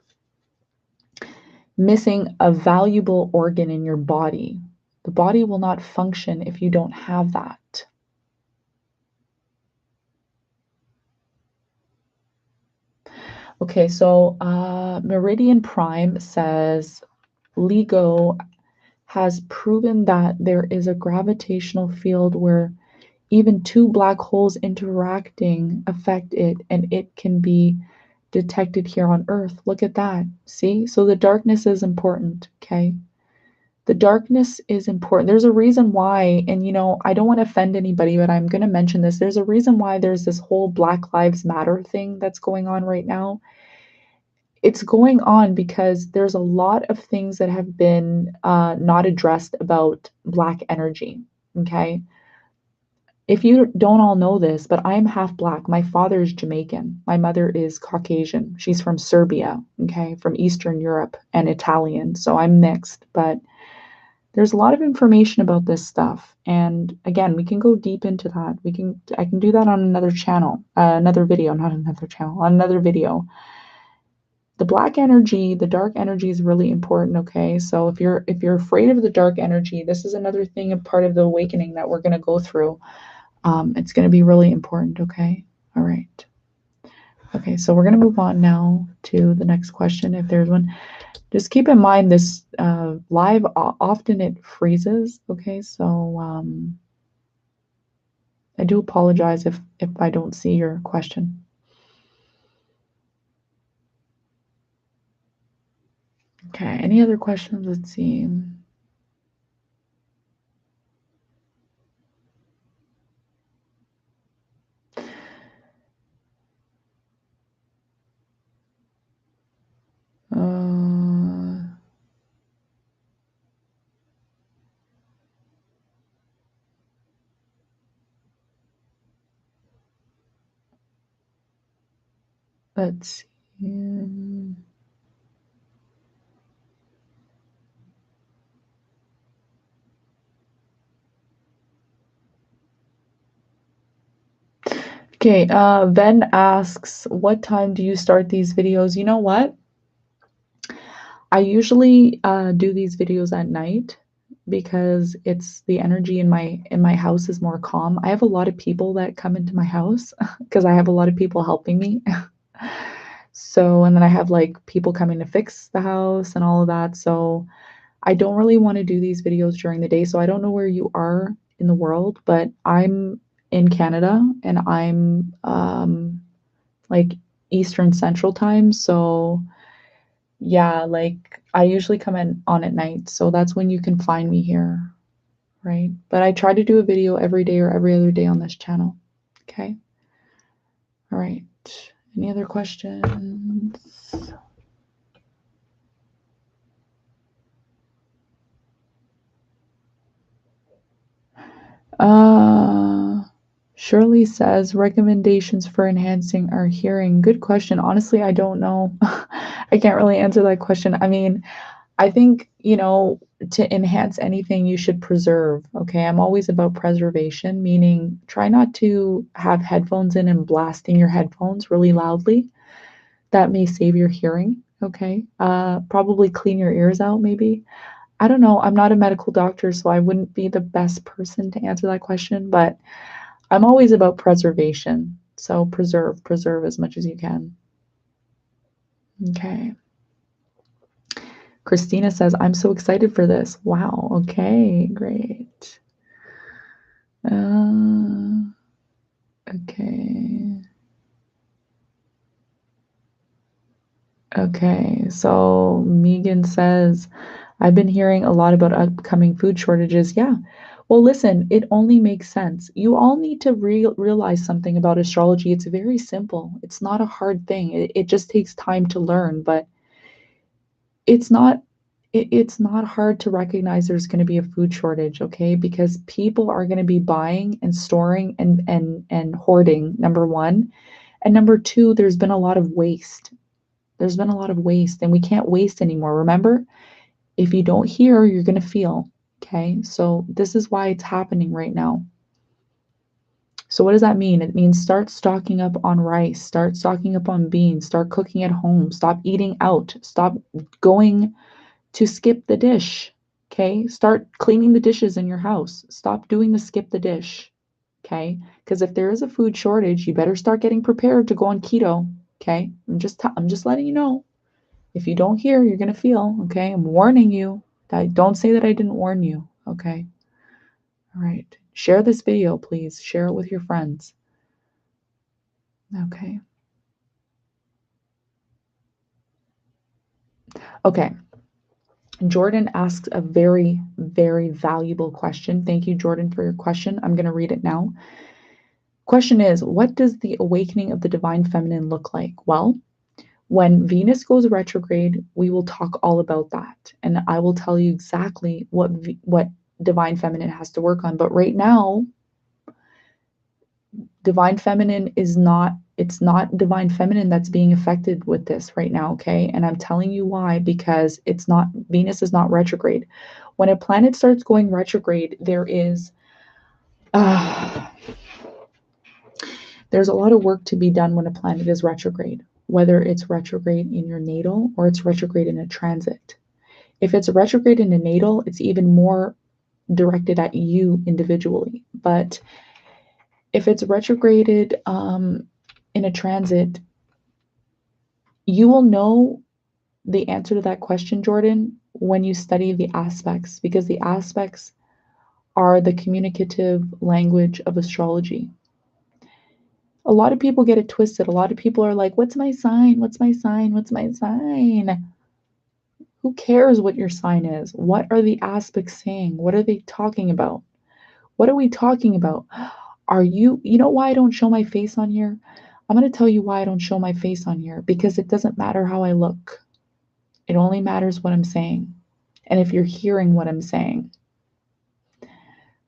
missing a valuable organ in your body. The body will not function if you don't have that. Okay, so Meridian Prime says LIGO has proven that there is a gravitational field where even two black holes interacting affect it, and it can be detected here on Earth. Look at that. See? So the darkness is important, okay? The darkness is important. There's a reason why, and I don't want to offend anybody, but I'm going to mention this. There's a reason why there's this whole Black Lives Matter thing that's going on right now. It's going on because there's a lot of things that have been not addressed about Black energy, okay? If you don't all know this, but I'm half Black. My father is Jamaican. My mother is Caucasian. She's from Serbia, okay, from Eastern Europe, and Italian. So I'm mixed, but there's a lot of information about this stuff. And again, we can go deep into that. I can do that on another channel, another video, not another channel, on another video. The black energy, the dark energy is really important, okay? So if you're afraid of the dark energy, this is another thing, a part of the awakening that we're going to go through. It's going to be really important, okay? All right. Okay, so we're going to move on now to the next question, if there's one. Just keep in mind this live, often it freezes, okay? So I do apologize if I don't see your question. Okay, any other questions? Let's see. Let's see. Okay, Ven asks, what time do you start these videos? You know what? I usually do these videos at night because it's the energy in my house is more calm. I have a lot of people that come into my house because I have a lot of people helping me. So, and then I have like people coming to fix the house and all of that. So, I don't really want to do these videos during the day. So, I don't know where you are in the world, but I'm in Canada and I'm like Eastern Central Time. So, yeah, like I usually come in on at night, so that's when you can find me here, right? But I try to do a video every day or every other day on this channel. Okay. All right. Any other questions? Uh, Shirley says recommendations for enhancing our hearing. Good question. Honestly, I don't know. I can't really answer that question. I mean, I think, to enhance anything, you should preserve. Okay. I'm always about preservation, meaning try not to have headphones in and blasting your headphones really loudly. That may save your hearing. Okay. Probably clean your ears out, maybe. I don't know. I'm not a medical doctor, so I wouldn't be the best person to answer that question, but I'm always about preservation. So preserve as much as you can. Okay. Christina says, I'm so excited for this. Wow. Okay, great. Okay. Okay. So Megan says, I've been hearing a lot about upcoming food shortages. Yeah. Well, listen, it only makes sense. You all need to realize something about astrology. It's very simple. It's not a hard thing. It just takes time to learn, but it's not it's not hard to recognize there's going to be a food shortage, okay? Because people are going to be buying and storing and hoarding, number one. And number two, there's been a lot of waste. There's been a lot of waste, and we can't waste anymore. Remember, if you don't hear, you're going to feel, okay? So this is why it's happening right now. So what does that mean? It means start stocking up on rice, start stocking up on beans, start cooking at home, stop eating out, stop going to skip the dish. Okay, start cleaning the dishes in your house. Stop doing the skip the dish. Okay, because if there is a food shortage, you better start getting prepared to go on keto. Okay, I'm just letting you know. If you don't hear, you're gonna feel. Okay, I'm warning you. Don't say that I didn't warn you. Okay. All right. Share this video, please. Share it with your friends. Okay. Okay. Jordan asks a very, very valuable question. Thank you, Jordan, for your question. I'm going to read it now. Question is, what does the awakening of the divine feminine look like? Well, when Venus goes retrograde, we will talk all about that. And I will tell you exactly what divine feminine has to work on. But right now, divine feminine is not, it's not divine feminine that's being affected with this right now, okay? And I'm telling you why, because it's not, Venus is not retrograde. When a planet starts going retrograde, there's a lot of work to be done when a planet is retrograde, whether it's retrograde in your natal or it's retrograde in a transit. If it's retrograde in a natal, it's even more directed at you individually. But if it's retrograded in a transit, you will know the answer to that question, Jordan, when you study the aspects, because the aspects are the communicative language of astrology. A lot of people get it twisted. A lot of people are like, what's my sign? What's my sign? What's my sign? Who cares what your sign is? What are the aspects saying? What are they talking about? What are we talking about? You know why I don't show my face on here? I'm going to tell you why I don't show my face on here, because it doesn't matter how I look. It only matters what I'm saying. And if you're hearing what I'm saying.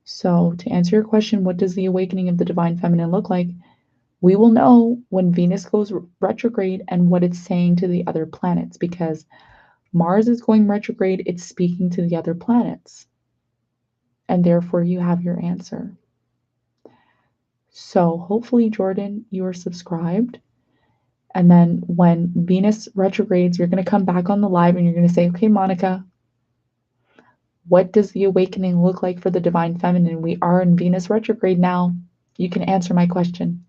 So, to answer your question, what does the awakening of the divine feminine look like? We will know when Venus goes retrograde and what it's saying to the other planets, because Mars is going retrograde, it's speaking to the other planets. And therefore, you have your answer. So, hopefully, Jordan, you are subscribed. And then when Venus retrogrades, you're going to come back on the live and you're going to say, okay, Monica, what does the awakening look like for the divine feminine? We are in Venus retrograde now. You can answer my question.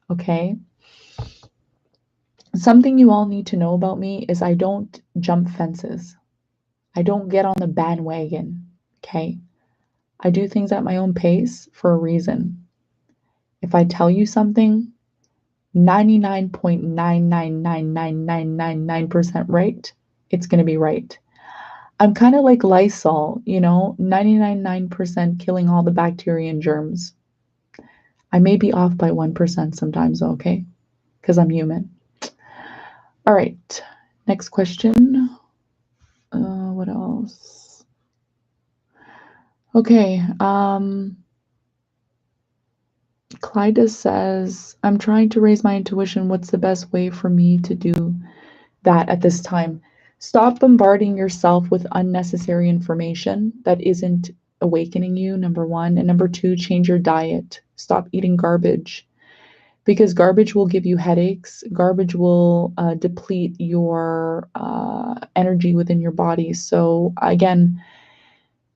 Okay. Something you all need to know about me is I don't jump fences. I don't get on the bandwagon. Okay. I do things at my own pace for a reason. If I tell you something, 99.9999999% right, it's going to be right. I'm kind of like Lysol, 99.9% killing all the bacteria and germs. I may be off by 1% sometimes, okay? Because I'm human. All right, next question. What else? Okay, Clyda says, I'm trying to raise my intuition. What's the best way for me to do that at this time? Stop bombarding yourself with unnecessary information that isn't awakening you, number one. And number two, change your diet. Stop eating garbage, because garbage will give you headaches. Garbage will deplete your energy within your body. So again,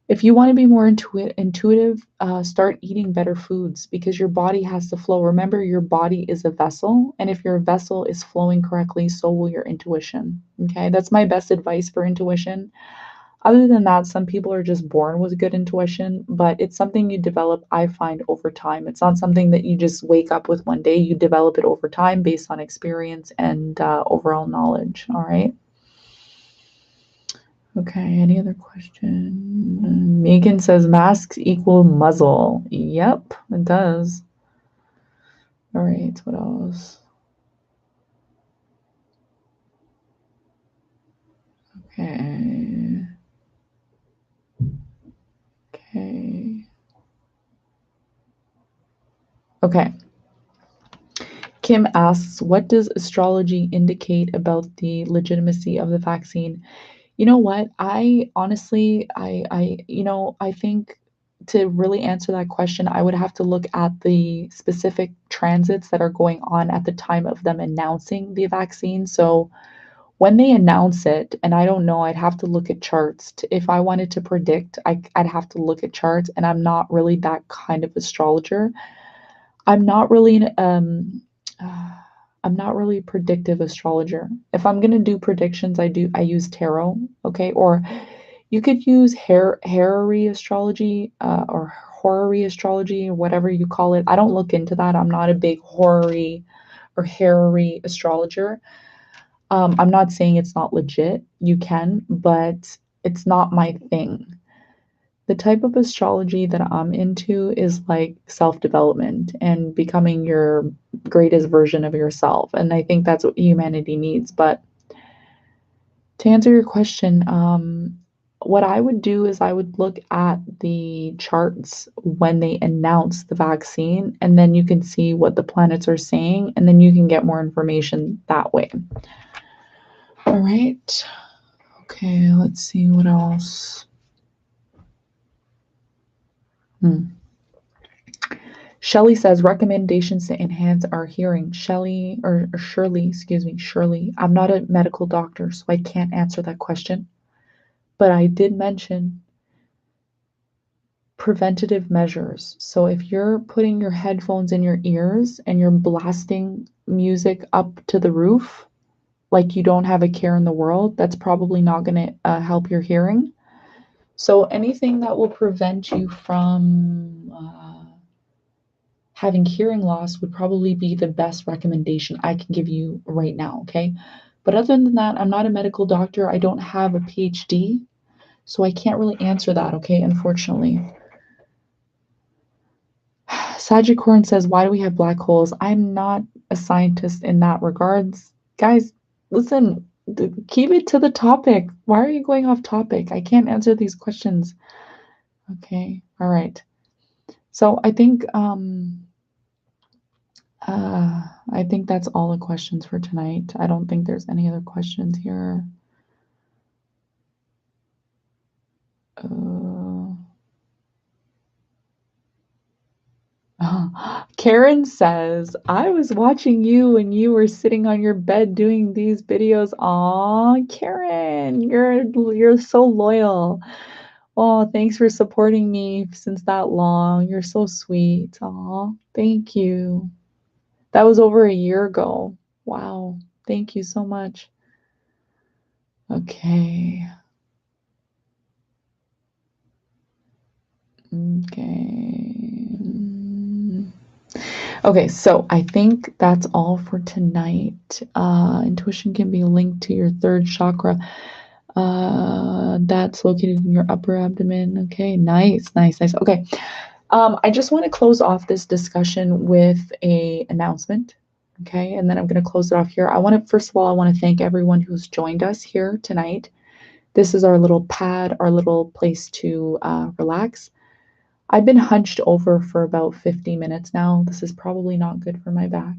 if you want to be more intuitive, start eating better foods, because your body has to flow. Remember, your body is a vessel, and if your vessel is flowing correctly, so will your intuition. Okay, that's my best advice for intuition. Other than that, some people are just born with good intuition, but it's something you develop, I find, over time. It's not something that you just wake up with one day. You develop it over time based on experience and overall knowledge. All right. Okay, any other question? Megan says masks equal muzzle. Yep, it does. All right, what else? Okay. Okay. Okay. Kim asks, what does astrology indicate about the legitimacy of the vaccine? You know what? I honestly, I think to really answer that question, I would have to look at the specific transits that are going on at the time of them announcing the vaccine. So When they announce it, and I don't know, I'd have to look at charts. If I wanted to predict, I'd have to look at charts, and I'm not really that kind of astrologer. I'm not really uh, I'm not really a predictive astrologer. If I'm gonna do predictions, I use tarot, okay? Or you could use harry astrology or horary astrology or whatever you call it. I don't look into that. I'm not a big horary or harry astrologer. I'm not saying it's not legit. You can, but it's not my thing. The type of astrology that I'm into is like self development and becoming your greatest version of yourself. And I think that's what humanity needs. But to answer your question, what I would do is I would look at the charts when they announce the vaccine, and then you can see what the planets are saying, and then you can get more information that way. All right. Okay, let's see what else. Shelley says recommendations to enhance our hearing. Shelley or Shirley, excuse me, Shirley. I'm not a medical doctor, so I can't answer that question. But I did mention preventative measures. So if you're putting your headphones in your ears and you're blasting music up to the roof, like you don't have a care in the world, that's probably not going to help your hearing. So anything that will prevent you from having hearing loss would probably be the best recommendation I can give you right now, okay? But other than that, I'm not a medical doctor. I don't have a PhD, so I can't really answer that, okay? Unfortunately. Sagicorn says, why do we have black holes? I'm not a scientist in that regards. Guys, listen, keep it to the topic. Why are you going off topic? I can't answer these questions. Okay, all right. So I think that's all the questions for tonight. I don't think there's any other questions here. Karen says, I was watching you when you were sitting on your bed doing these videos. Aw, Karen, you're so loyal. Oh, thanks for supporting me since that long. You're so sweet. Aw, thank you. That was over a year ago. Wow. Thank you so much. Okay. Okay. Okay, so I think that's all for tonight. Intuition can be linked to your third chakra. That's located in your upper abdomen. Okay, nice, nice, nice. Okay. I just want to close off this discussion with a announcement. Okay, and then I'm going to close it off here. First of all, I want to thank everyone who's joined us here tonight. This is our little pad, our little place to relax. I've been hunched over for about 50 minutes now. This is probably not good for my back.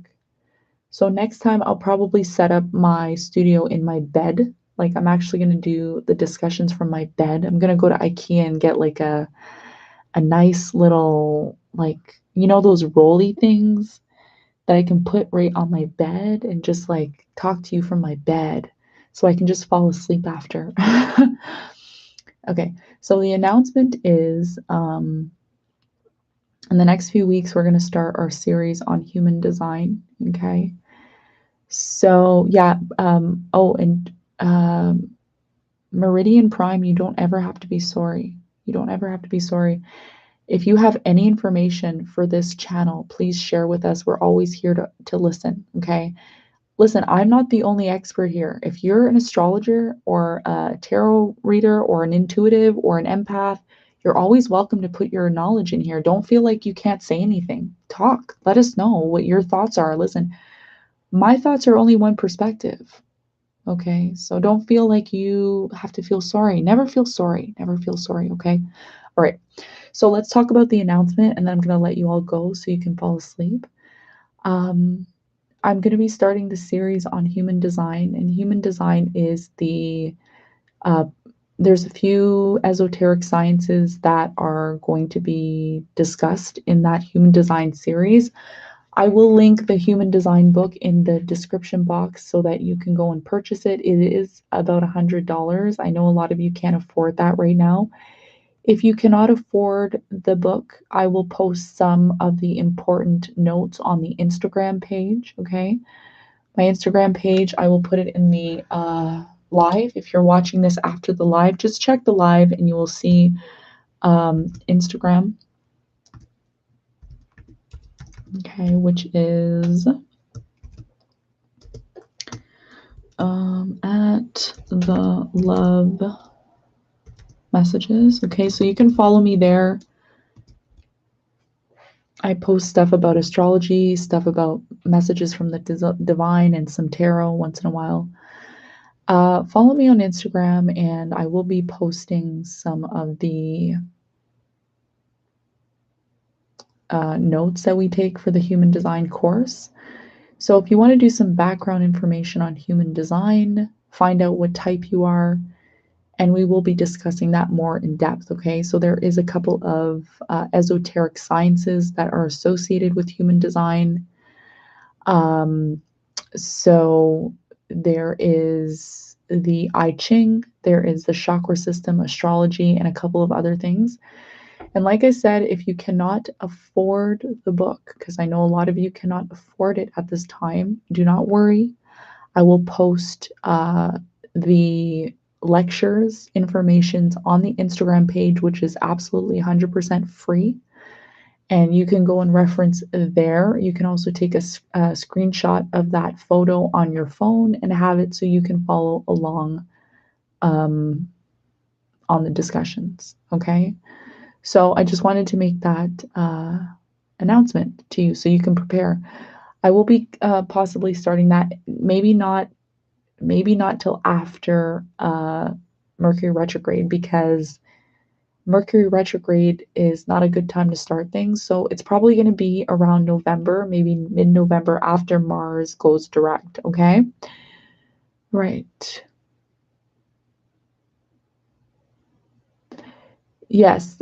So next time I'll probably set up my studio in my bed. Like I'm actually going to do the discussions from my bed. I'm going to go to IKEA and get like a nice little like those rolly things that I can put right on my bed and just like talk to you from my bed so I can just fall asleep after. Okay. So the announcement is in the next few weeks, we're going to start our series on human design. Okay. So, yeah. And Meridian Prime, you don't ever have to be sorry. You don't ever have to be sorry. If you have any information for this channel, please share with us. We're always here to listen. Okay. Listen, I'm not the only expert here. If you're an astrologer or a tarot reader or an intuitive or an empath, you're always welcome to put your knowledge in here. Don't feel like you can't say anything. Talk. Let us know what your thoughts are. Listen, my thoughts are only one perspective. Okay. So don't feel like you have to feel sorry. Never feel sorry. Never feel sorry. Okay. All right. So let's talk about the announcement and then I'm going to let you all go so you can fall asleep. I'm going to be starting the series on human design, and human design is there's a few esoteric sciences that are going to be discussed in that human design series. I will link the Human Design book in the description box so that you can go and purchase it. It is about $100. I know a lot of you can't afford that right now. If you cannot afford the book, I will post some of the important notes on the Instagram page, okay? My Instagram page, I will put it in the live. If you're watching this after the live, just check the live and you will see Instagram, okay, which is at the love messages. Okay, so you can follow me there. I post stuff about astrology, stuff about messages from the divine, and some tarot once in a while. Follow me on Instagram, and I will be posting some of the notes that we take for the Human Design course. So if you want to do some background information on human design, find out what type you are, and we will be discussing that more in depth, okay? So there is a couple of esoteric sciences that are associated with human design. So there is the I Ching, there is the chakra system, astrology, and a couple of other things. And like I said, if you cannot afford the book, because I know a lot of you cannot afford it at this time, do not worry. I will post the lectures information on the Instagram page, which is absolutely 100% free. And you can go and reference there. You can also take a screenshot of that photo on your phone and have it so you can follow along on the discussions. Okay. So I just wanted to make that announcement to you so you can prepare. I will be possibly starting that, maybe not till after Mercury retrograde, because Mercury retrograde is not a good time to start things. So it's probably going to be around November, maybe mid-November, after Mars goes direct. Okay. Right. Yes.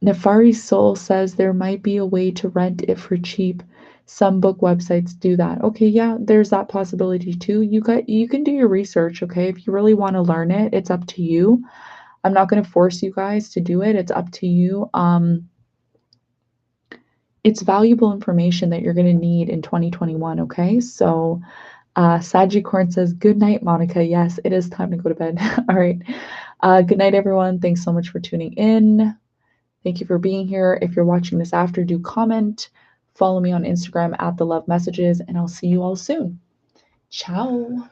Nefari Soul says there might be a way to rent it for cheap. Some book websites do that. Okay, yeah, there's that possibility too. You can do your research, okay? If you really want to learn it, it's up to you. I'm not going to force you guys to do it. It's up to you. It's valuable information that you're going to need in 2021, okay? So, Sagicorn says, "Good night, Monica." Yes, it is time to go to bed. All right. Good night, everyone. Thanks so much for tuning in. Thank you for being here. If you're watching this after, do comment. Follow me on Instagram at the love messages, and I'll see you all soon. Ciao.